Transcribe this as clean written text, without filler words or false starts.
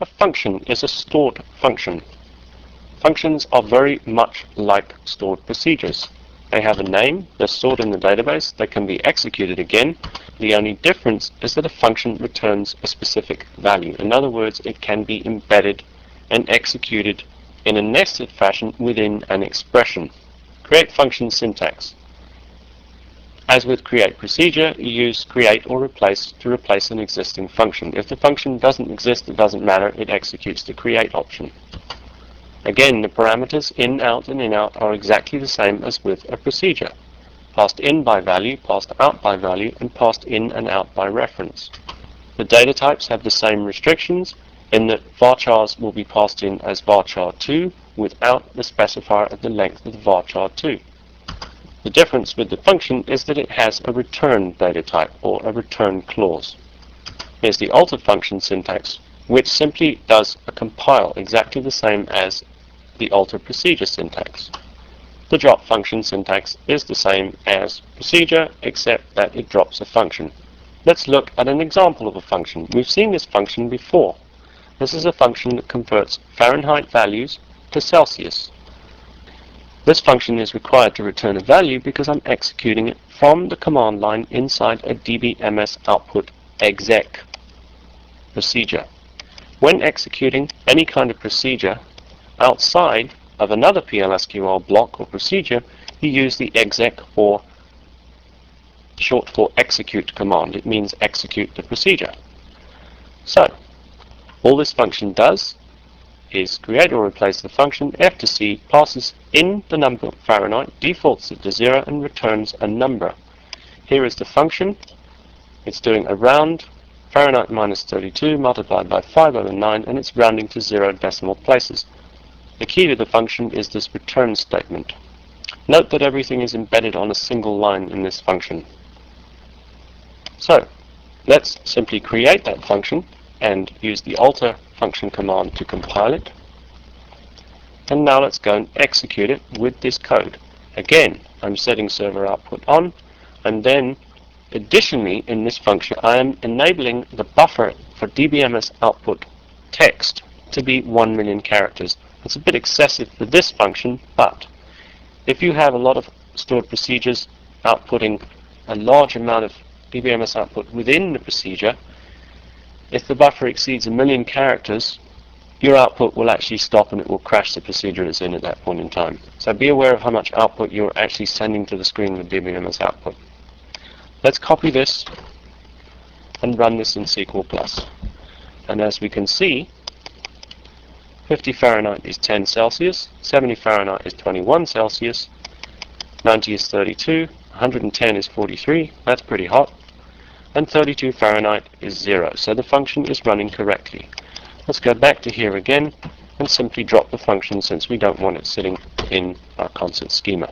A function is a stored function. Functions are very much like stored procedures. They have a name, they're stored in the database, they can be executed again. The only difference is that a function returns a specific value. In other words, it can be embedded and executed in a nested fashion within an expression. Create function syntax. As with create procedure, you use create or replace to replace an existing function. If the function doesn't exist, it doesn't matter, it executes the create option. Again, the parameters in, out, and in, out are exactly the same as with a procedure. Passed in by value, passed out by value, and passed in and out by reference. The data types have the same restrictions in that varchars will be passed in as varchar2 without the specifier at the length of the varchar2. The difference with the function is that it has a return data type or a return clause. Here's the alter function syntax, which simply does a compile exactly the same as the alter procedure syntax. The drop function syntax is the same as procedure, except that it drops a function. Let's look at an example of a function. We've seen this function before. This is a function that converts Fahrenheit values to Celsius. This function is required to return a value because I'm executing it from the command line inside a dbms output exec procedure. When executing any kind of procedure outside of another PLSQL block or procedure, you use the exec, or short for execute command. It means execute the procedure. So, all this function does is create or replace the function. F to C passes in the number Fahrenheit, defaults it to 0, and returns a number. Here is the function. It's doing a round Fahrenheit minus 32 multiplied by 5/9, and it's rounding to 0 decimal places. The key to the function is this return statement. Note that everything is embedded on a single line in this function. So, let's simply create that function and use the alter function command to compile it. And now let's go and execute it with this code. Again, I'm setting server output on, and then additionally in this function I am enabling the buffer for dbms output text to be 1 million characters. It's a bit excessive for this function, but if you have a lot of stored procedures outputting a large amount of dbms output within the procedure, if the buffer exceeds 1 million characters, your output will actually stop and it will crash the procedure it's in at that point in time. So be aware of how much output you're actually sending to the screen with dbms output. Let's copy this and run this in SQL+. And as we can see, 50 Fahrenheit is 10 Celsius, 70 Fahrenheit is 21 Celsius, 90 is 32, 110 is 43, that's pretty hot, and 32 Fahrenheit is 0. So the function is running correctly. Let's go back to here again and simply drop the function since we don't want it sitting in our concert schema.